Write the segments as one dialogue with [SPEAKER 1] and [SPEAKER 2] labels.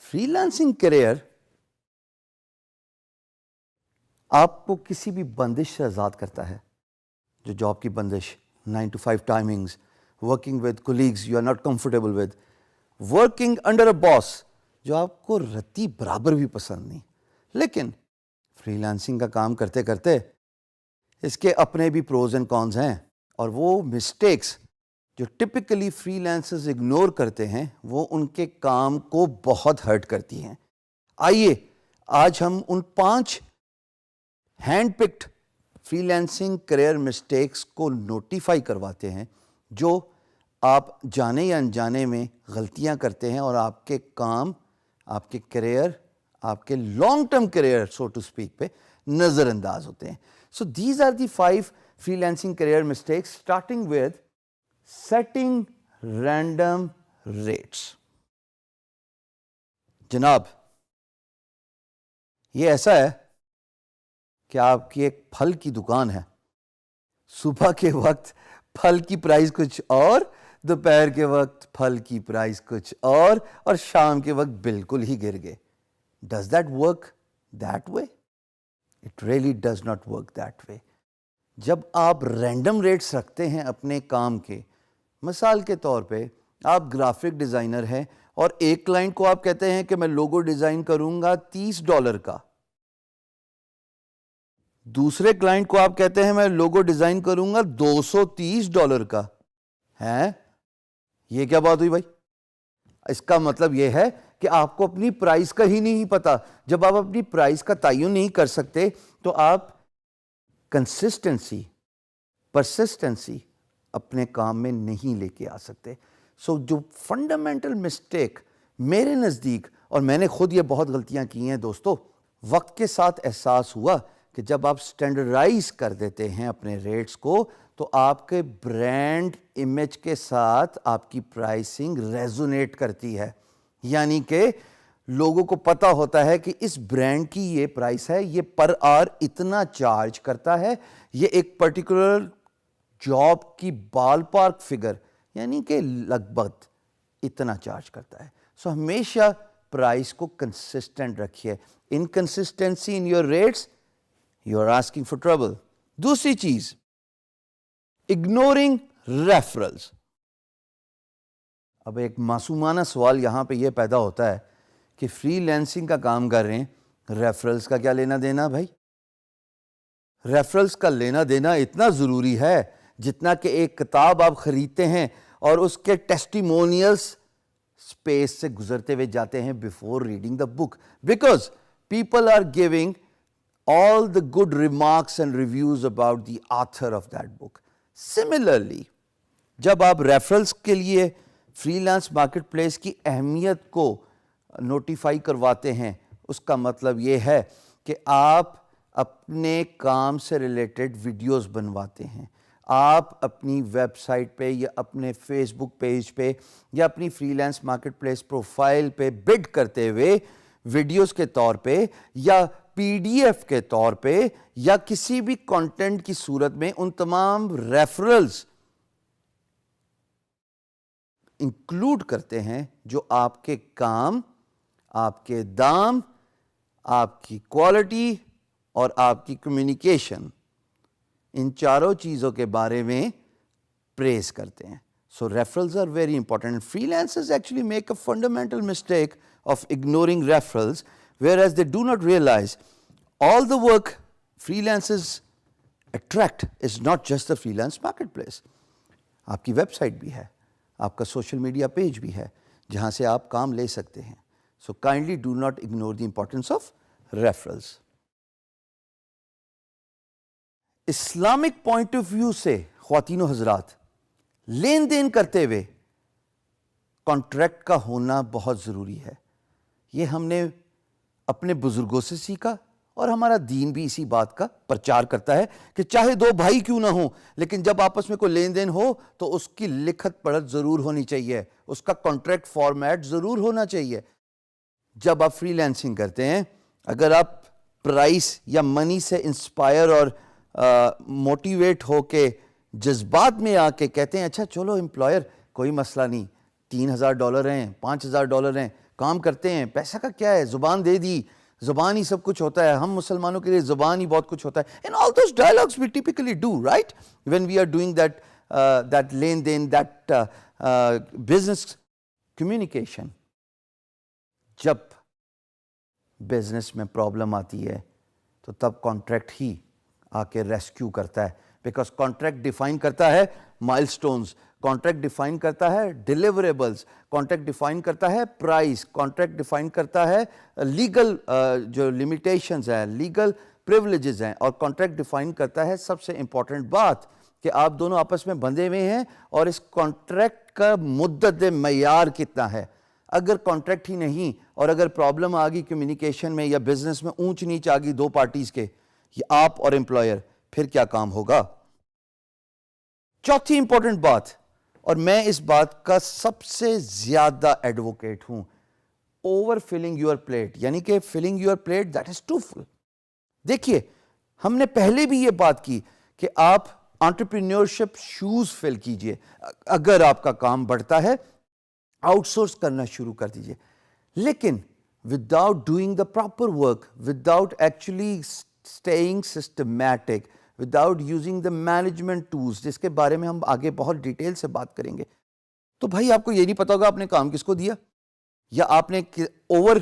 [SPEAKER 1] Free lancing career آپ کو کسی بھی بندش سے آزاد کرتا ہے. جو جاب کی بندش، 9 to 5 timings, working with colleagues you are not comfortable with, working under a boss جو آپ کو رتی برابر بھی پسند نہیں. لیکن فری لانسنگ کا کام کرتے کرتے اس کے اپنے بھی پروز اینڈ کونز ہیں، اور وہ مسٹیکس جو ٹپکلی فری لانسرز اگنور کرتے ہیں وہ ان کے کام کو بہت ہرٹ کرتی ہیں. آئیے آج ہم ان 5 hand picked freelancing career mistakes کو نوٹیفائی کرواتے ہیں جو آپ جانے یا انجانے میں غلطیاں کرتے ہیں اور آپ کے کام، آپ کے کیریئر، آپ کے long term career so to speak پہ نظر انداز ہوتے ہیں. So these are the 5 freelancing career mistakes starting with setting random rates. جناب یہ ایسا ہے کہ آپ کی ایک پھل کی دکان ہے، صبح کے وقت پھل کی پرائز کچھ اور، دوپہر کے وقت پھل کی پرائز کچھ اور شام کے وقت بالکل ہی گر گئے. Does that work that way? It really does not work that way. جب آپ رینڈم ریٹس رکھتے ہیں اپنے کام کے، مثال کے طور پہ آپ گرافک ڈیزائنر ہیں اور ایک کلائنٹ کو آپ کہتے ہیں کہ میں لوگو ڈیزائن کروں گا $30 کا، دوسرے کلائنٹ کو آپ کہتے ہیں میں لوگو ڈیزائن کروں گا $230 کا. ہے یہ کیا بات ہوئی بھائی؟ اس کا مطلب یہ ہے کہ آپ کو اپنی پرائز کا ہی نہیں پتا. جب آپ اپنی پرائز کا تعین نہیں کر سکتے تو آپ کنسسٹنسی، پرسسٹنسی اپنے کام میں نہیں لے کے آ سکتے. سو جو فنڈامنٹل مسٹیک میرے نزدیک، اور میں نے خود یہ بہت غلطیاں کی ہیں دوستو، وقت کے ساتھ احساس ہوا کہ جب آپ سٹینڈرڈائز کر دیتے ہیں اپنے ریٹس کو تو آپ کے برانڈ امیج کے ساتھ آپ کی پرائسنگ ریزونیٹ کرتی ہے. یعنی کہ لوگوں کو پتا ہوتا ہے کہ اس برانڈ کی یہ پرائس ہے، یہ پر آور اتنا چارج کرتا ہے، یہ ایک پرٹیکولر جاب کی بال پارک فگر یعنی کہ لگ بھگ اتنا چارج کرتا ہے. سو ہمیشہ پرائس کو کنسسٹنٹ رکھیے. Inconsistency in your rates you are asking for trouble. دوسری چیز، اگنورنگ ریفرلز. اب ایک معصومانہ سوال یہاں پہ یہ پیدا ہوتا ہے کہ فری لانسنگ کا کام کر رہے ہیں، ریفرلز کا کیا لینا دینا بھائی؟ ریفرلز کا لینا دینا اتنا ضروری ہے جتنا کہ ایک کتاب آپ خریدتے ہیں اور اس کے ٹیسٹیمونیلز اسپیس سے گزرتے ہوئے جاتے ہیں before reading the book, because people are giving all the good remarks and reviews about the author of that book. Similarly, جب آپ ریفرلز کے لیے فری لانس مارکیٹ پلیس کی اہمیت کو نوٹیفائی کرواتے ہیں، اس کا مطلب یہ ہے کہ آپ اپنے کام سے ریلیٹڈ ویڈیوز بنواتے ہیں. آپ اپنی ویب سائٹ پہ یا اپنے فیس بک پیج پہ یا اپنی free lance market place profile پہ بڈ کرتے ہوئے ویڈیوز کے طور پہ یا PDF کے طور پہ یا کسی بھی کانٹینٹ کی صورت میں ان تمام ریفرلز انکلوڈ کرتے ہیں جو آپ کے کام، آپ کے دام، آپ کی کوالٹی اور آپ کی کمیونیکیشن، ان چاروں چیزوں کے بارے میں پریز کرتے ہیں. So referrals are very important. Freelancers actually make a fundamental mistake of ignoring referrals, whereas they do not realize all the work freelancers attract is not just the freelance marketplace. آپ کی web site بھی ہے، آپ کا social media page بھی ہے جہاں سے آپ کام لے سکتے ہیں. So kindly do not ignore the importance of referrals. Islamic point of view سے خواتین و حضرات، لین دین کرتے ہوئے کانٹریکٹ کا ہونا بہت ضروری ہے. یہ ہم نے اپنے بزرگوں سے سیکھا اور ہمارا دین بھی اسی بات کا پرچار کرتا ہے کہ چاہے 2 بھائی کیوں نہ ہوں لیکن جب آپس میں کوئی لین دین ہو تو اس کی لکھت پڑھت ضرور ہونی چاہیے، اس کا کانٹریکٹ فارمیٹ ضرور ہونا چاہیے. جب آپ فری لانسنگ کرتے ہیں، اگر آپ پرائس یا منی سے انسپائر اور موٹیویٹ ہو کے جذبات میں آ کے کہتے ہیں اچھا چلو امپلائر کوئی مسئلہ نہیں، $3,000 ہیں، $5,000 ہیں، کام کرتے ہیں, پیسہ کا کیا ہے, زبان دے دی, زبان ہی سب کچھ ہوتا ہے, ہم مسلمانوں کے لیے زبان ہی بہت کچھ ہوتا ہے. And all those dialogues we typically do, right? When we are doing that لین دین, that business communication. جب بزنس میں پرابلم آتی ہے تو تب کانٹریکٹ ہی آ کے ریسکیو کرتا ہے, بیکاز کانٹریکٹ ڈیفائن کرتا ہے مائل سٹونز, کانٹریکٹ ڈیفائن کرتا ہے ڈیلیوریبلز, کانٹریکٹ ڈیفائن کرتا ہے پرائز, کانٹریکٹ ڈیفائن کرتا ہے لیگل جو لمیٹیشنز ہیں, لیگل پریولیجز ہیں, اور کانٹریکٹ ڈیفائن کرتا ہے سب سے امپورٹنٹ بات کہ آپ دونوں آپس میں بندھے ہوئے ہیں اور اس کانٹریکٹ کا مدت معیار کتنا ہے. اگر کانٹریکٹ ہی نہیں اور اگر پرابلم آ گئی کمیونیکیشن میں یا بزنس میں اونچ نیچ آ گئی دو پارٹیز کے, یہ آپ اور امپلائر, پھر کیا کام ہوگا. چوتھی امپورٹنٹ بات, اور میں اس بات کا سب سے زیادہ ایڈوکیٹ ہوں, اوور فلنگ یور پلیٹ, یعنی کہ filling your plate that is to fill. دیکھیے ہم نے پہلے بھی یہ بات کی کہ آپ انٹرپرینیورشپ شوز فل کیجئے. اگر آپ کا کام بڑھتا ہے آؤٹ سورس کرنا شروع کر دیجئے, لیکن without doing the proper work, without actually staying systematic, without using the management tools, جس کے بارے میں ہم آگے بہت ڈیٹیل سے بات کریں گے, تو بھائی آپ کو یہ نہیں پتا ہوگا آپ نے کام کس کو دیا, یا آپ نے اوور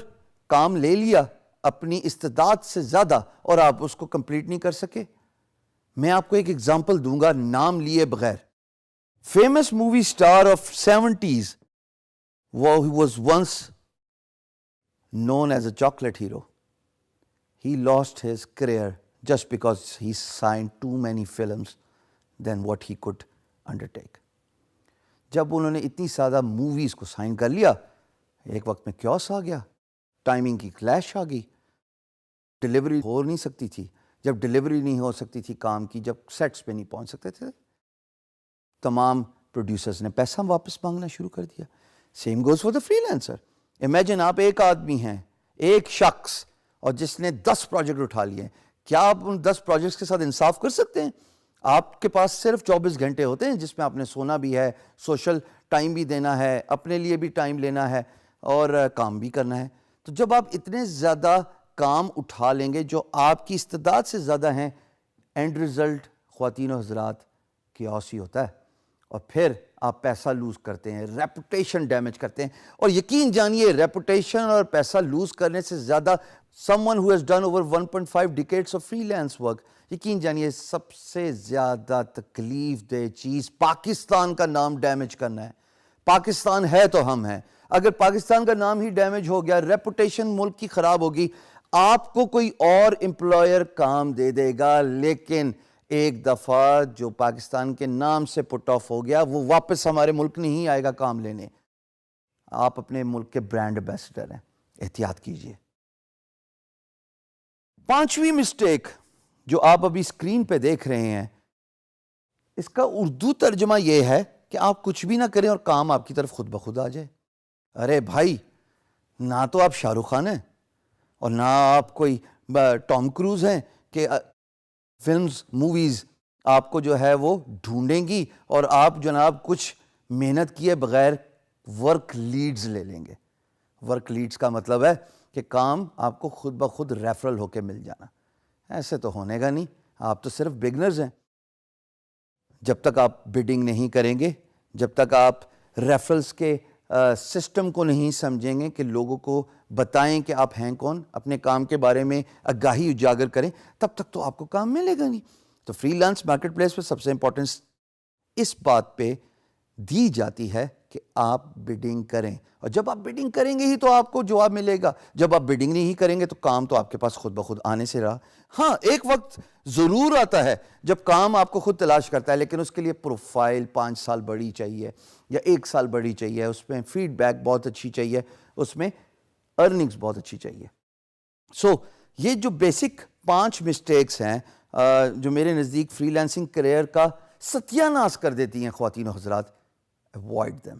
[SPEAKER 1] کام لے لیا اپنی استعداد سے زیادہ اور آپ اس کو کمپلیٹ نہیں کر سکے. میں آپ کو ایک ایگزامپل دوں گا نام لیے بغیر. Famous movie star of 70s, he was once known as a chocolate hero. He lost his career just because he signed too many films than what he could undertake. جب انہوں نے اتنی زیادہ موویز کو سائن کر لیا, ایک وقت میں کیوس آ گیا, ٹائمنگ کی کلیش آ گئی, ڈیلیوری ہو نہیں سکتی تھی. جب ڈیلیوری نہیں ہو سکتی تھی کام کی, جب سیٹس پہ نہیں پہنچ سکتے تھے, تمام پروڈیوسرز نے پیسہ واپس مانگنا شروع کر دیا. Same goes for the free lancer. Imagine آپ ایک آدمی ہیں, ایک شخص, اور جس نے 10 پروجیکٹ اٹھا لیے ہیں. کیا آپ ان 10 پروجیکٹس کے ساتھ انصاف کر سکتے ہیں؟ آپ کے پاس صرف 24 گھنٹے ہوتے ہیں جس میں آپ نے سونا بھی ہے, سوشل ٹائم بھی دینا ہے, اپنے لیے بھی ٹائم لینا ہے اور کام بھی کرنا ہے. تو جب آپ اتنے زیادہ کام اٹھا لیں گے جو آپ کی استعداد سے زیادہ ہیں, اینڈ رزلٹ خواتین و حضرات کیوس ہی ہوتا ہے, اور پھر آپ پیسہ لوز کرتے ہیں, ریپوٹیشن ڈیمیج کرتے ہیں. اور یقین جانیے ریپوٹیشن اور پیسہ لوز کرنے سے زیادہ someone who has done over 1.5 decades of freelance work, یقین جانیے سب سے زیادہ تکلیف دہ چیز پاکستان کا نام ڈیمیج کرنا ہے. پاکستان ہے تو ہم ہیں. اگر پاکستان کا نام ہی ڈیمیج ہو گیا, ریپوٹیشن ملک کی خراب ہوگی, آپ کو کوئی اور امپلائر کام دے دے گا, لیکن ایک دفعہ جو پاکستان کے نام سے پٹ آف ہو گیا وہ واپس ہمارے ملک نہیں آئے گا کام لینے. آپ اپنے ملک کے برانڈ ایمبیسڈر ہیں, احتیاط کیجئے. 5ویں مسٹیک جو آپ ابھی اسکرین پہ دیکھ رہے ہیں, اس کا اردو ترجمہ یہ ہے کہ آپ کچھ بھی نہ کریں اور کام آپ کی طرف خود بخود آ جائے. ارے بھائی, نہ تو آپ شاہ رخ خان ہیں اور نہ آپ کوئی ٹام کروز ہیں کہ فلمز موویز آپ کو جو ہے وہ ڈھونڈیں گی اور آپ جناب کچھ محنت کیے بغیر ورک لیڈز لے لیں گے. ورک لیڈز کا مطلب ہے کہ کام آپ کو خود بخود ریفرل ہو کے مل جانا. ایسے تو ہونے گا نہیں, آپ تو صرف بگنرز ہیں. جب تک آپ بڈنگ نہیں کریں گے, جب تک آپ ریفرلز کے سسٹم کو نہیں سمجھیں گے کہ لوگوں کو بتائیں کہ آپ ہیں کون, اپنے کام کے بارے میں آگاہی اجاگر کریں, تب تک تو آپ کو کام ملے گا نہیں. تو فری لانس مارکیٹ پلیس پہ سب سے امپورٹنس اس بات پہ دی جاتی ہے کہ آپ بڈنگ کریں, اور جب آپ بڈنگ کریں گے ہی تو آپ کو جواب ملے گا. جب آپ بڈنگ نہیں کریں گے تو کام تو آپ کے پاس خود بخود آنے سے رہا. ہاں, ایک وقت ضرور آتا ہے جب کام آپ کو خود تلاش کرتا ہے, لیکن اس کے لیے پروفائل 5 سال بڑی چاہیے یا 1 سال بڑی چاہیے, اس میں فیڈ بیک بہت اچھی چاہیے, اس میں ارننگز بہت اچھی چاہیے. سو یہ جو بیسک 5 مسٹیکس ہیں جو میرے نزدیک فری لانسنگ کریئر کا ستیہ ناش کر دیتی ہیں خواتین و حضرات, اوائڈ دیم.